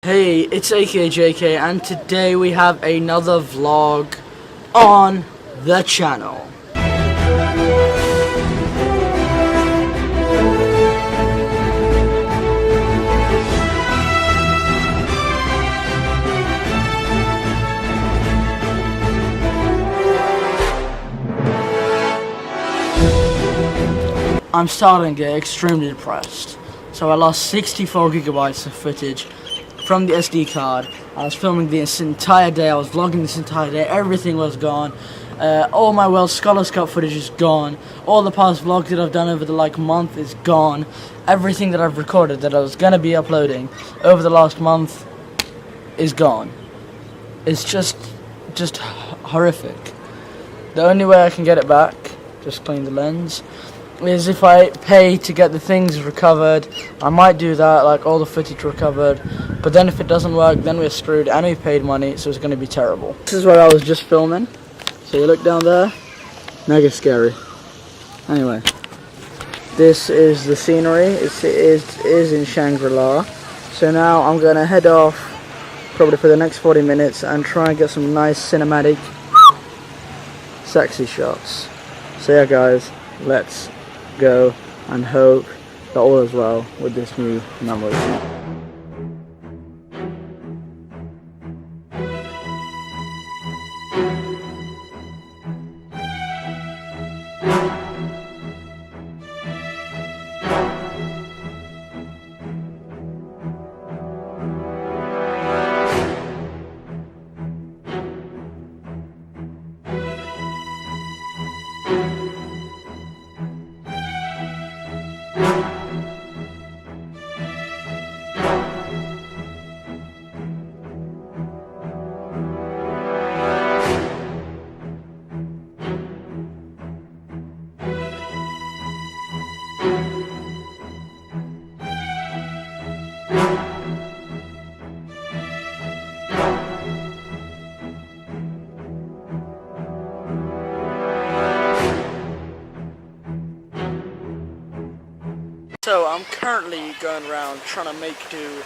Hey, it's AKAJK and today we have another vlog on the channel. I'm starting to get extremely depressed. So I lost 64 gigabytes of footage from the SD card. I was filming this entire day, I was vlogging this entire day, everything was gone. All my World Scholars Cup footage is gone. All the past vlogs that I've done over the month is gone. Everything that I've recorded that I was gonna be uploading over the last month is gone. It's just horrific. The only way I can get it back, just clean the lens, is if I pay to get the things recovered. I might do that, like all the footage recovered, but then if it doesn't work, then we're screwed and we paid money, so it's going to be terrible. This is where I was just filming, so you look down there, mega scary. Anyway, this is the scenery. It is in Shangri, so now I'm going to head off probably for the next 40 minutes and try and get some nice cinematic sexy shots. So yeah guys, let's go and hope that all is well with this new memory. So I'm currently going around trying to make do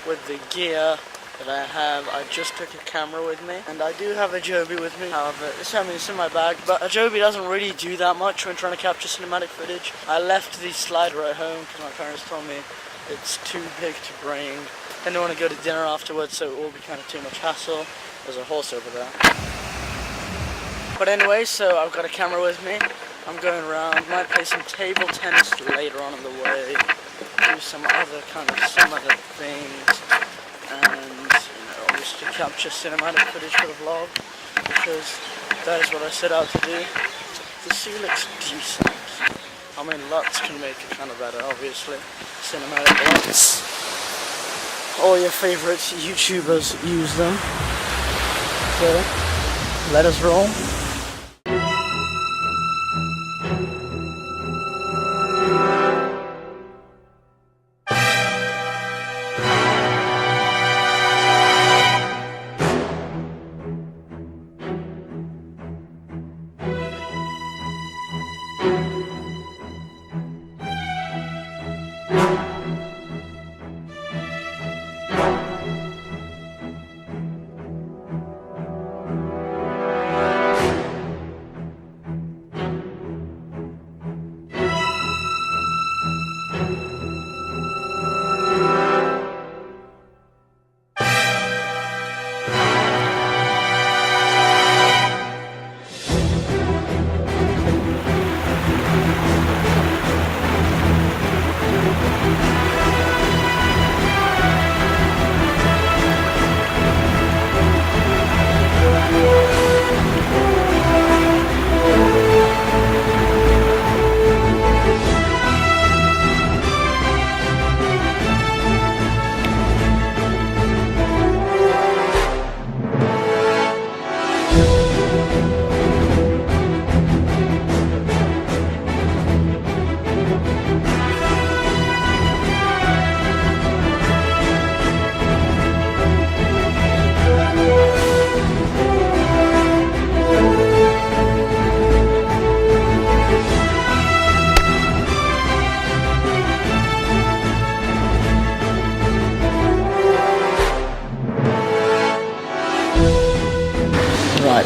with the gear that I have. I just took a camera with me, and I do have a Joby with me. However, it's in my bag, but a Joby doesn't really do that much when trying to capture cinematic footage. I left the slider at home because my parents told me it's too big to bring. I don't want to go to dinner afterwards, so it will be kind of too much hassle. There's a horse over there. But anyway, so I've got a camera with me. I'm going around, might play some table tennis later on in the way, do some other things, and obviously capture cinematic footage for the vlog, because that is what I set out to do. The sea looks decent. I mean, LUTs can make it kind of better, obviously. Cinematic LUTs. All your favorite YouTubers use them. So, let us roll.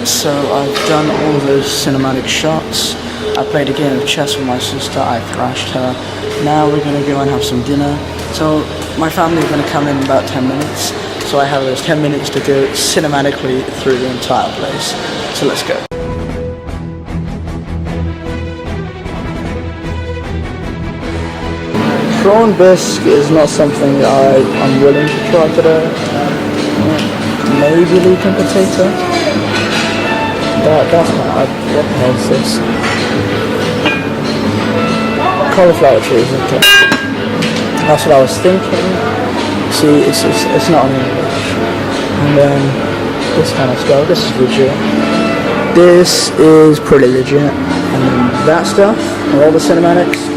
So I've done all those cinematic shots. I played a game of chess with my sister, I thrashed her. Now we're going to go and have some dinner. So my family are going to come in about 10 minutes. So I have those 10 minutes to go cinematically through the entire place. So let's go. Prawn bisque is not something I'm willing to try today. Maybe leek and potato. That's not, what the hell is this? Cauliflower cheese, okay. That's what I was thinking. See, it's not in English. And then this kind of stuff, this is legit. This is pretty legit. And then that stuff, and all the cinematics.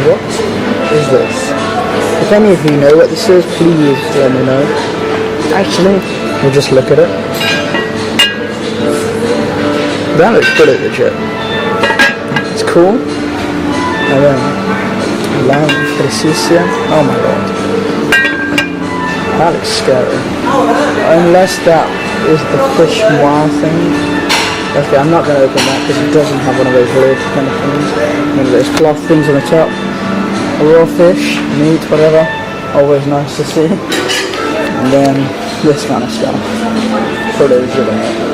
What is this? If any of you know what this is, please let me know. Actually, we'll just look at it. That looks pretty legit. It's cool. And then lamb fricisia. Oh my god. That looks scary. Unless that is the fish noir thing. Okay, I'm not going to open that because it doesn't have one of those lid kind of things. One of those cloth things on the top. A raw fish, meat, whatever. Always nice to see. And then this kind of stuff. Pretty legit.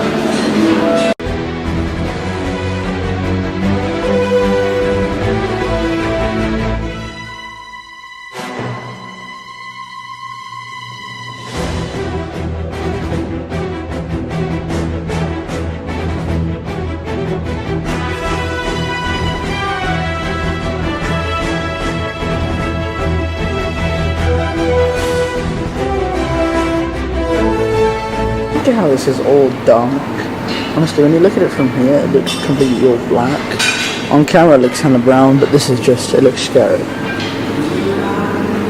Look at how this is all dark. Honestly, when you look at it from here, it looks completely all black. On camera it looks kind of brown, but this is just, it looks scary.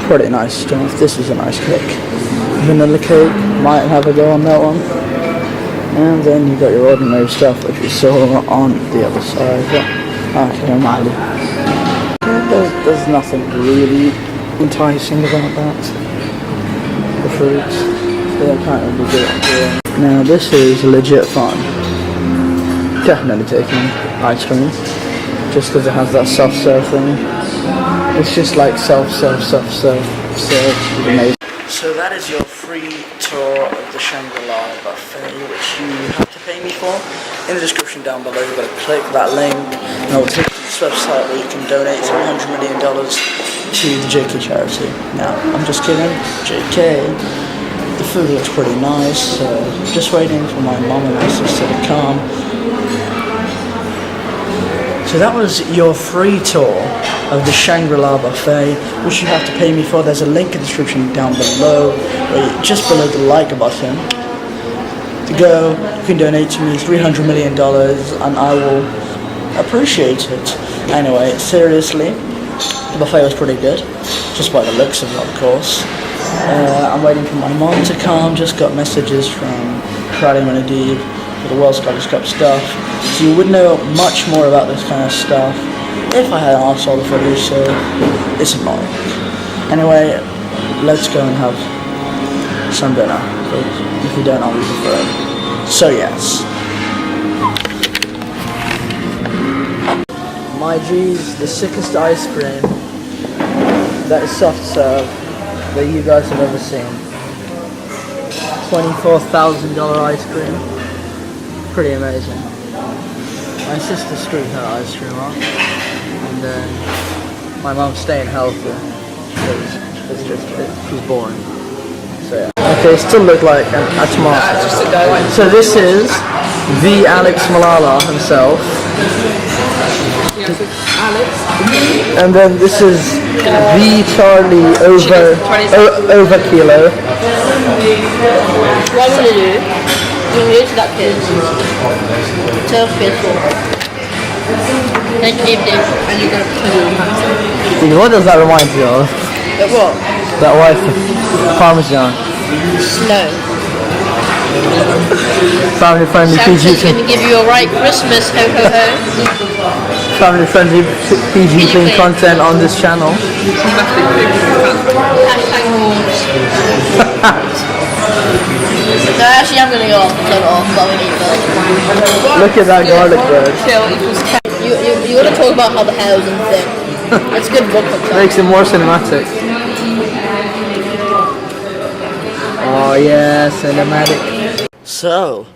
Pretty nice stuff. This is a nice cake. Vanilla cake, might have a go on that one. And then you got your ordinary stuff, which we saw on the other side. Okay, there's nothing really enticing about that. The fruits. They're kind of legit. Now this is legit fun. Definitely taking ice cream. Just because it has that soft serve thing. It's just like self-serve. Amazing. So that is your free tour of the Shangri buffet, which you have to pay me for. In the description down below, you've got to click that link and it will take you to this website where you can donate $300 million to the JK charity. Now, I'm just kidding, JK. The food looks pretty nice, so just waiting for my mom and my sister to come. So that was your free tour of the Shangri-La buffet, which you have to pay me for. There's a link in the description down below, just below the like button. To go, you can donate to me $300 million and I will appreciate it. Anyway, seriously, the buffet was pretty good, just by the looks of it, of course. I'm waiting for my mom to come. Just got messages from Karate Manadib for the World Scholars Cup stuff. So you would know much more about this kind of stuff if I had asked all the footage, so it's annoying. Anyway, let's go and have some dinner. If you don't, I'll be preferred. So yes. My G's, the sickest ice cream that is soft serve that you guys have ever seen. $24,000 ice cream. Pretty amazing. My sister screwed her ice cream up, and then my mom's staying healthy because she's boring. So yeah. Okay, it still look like a tomato. So this is the Alex Malala himself. And then this is the Charlie over kilo. What I'm gonna do, I'm gonna go to that kid. Tell PS4. Then Dave, and you're gonna put it on that. What does that remind you of? What? That wife Parmesan. Slow. Family friendly PG. Santa's gonna give you a right Christmas, ho ho ho. family friendly PG clean content on this channel. Hashtag rules. No, actually, I'm gonna go off and turn it off, but we need to. Look at that garlic bread. You gotta talk about how the housing thing. It's good book content. Makes it more cinematic. Oh yeah, cinematic. So,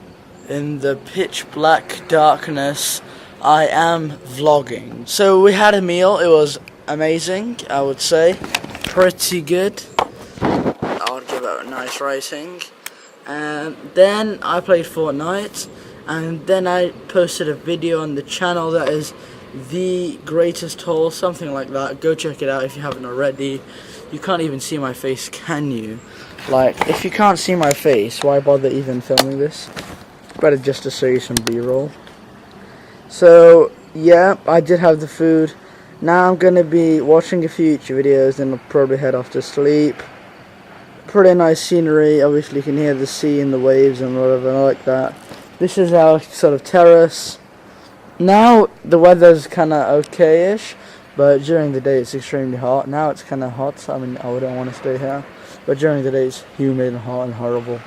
in the pitch black darkness, I am vlogging. So we had a meal. It was amazing, I would say. Pretty good. I would give it a nice rating. And then I played Fortnite, and then I posted a video on the channel that is The Greatest Haul, something like that. Go check it out if you haven't already. You can't even see my face, can you? Like, if you can't see my face, why bother even filming this? Better just to show you some B-roll. So, yeah, I did have the food. Now I'm gonna be watching a few YouTube videos, then I'll probably head off to sleep. Pretty nice scenery. Obviously you can hear the sea and the waves and whatever. I like that. This is our sort of terrace. Now the weather's kinda okay-ish, but during the day it's extremely hot. Now it's kinda hot, I mean I wouldn't want to stay here. But during the day it's humid and hot and horrible.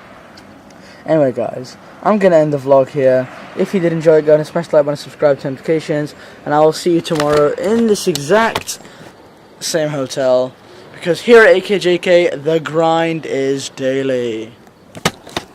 Anyway guys, I'm gonna end the vlog here. If you did enjoy it, go ahead and smash the like button, subscribe to notifications, and I will see you tomorrow in this exact same hotel. Because here at AKAJK, the grind is daily.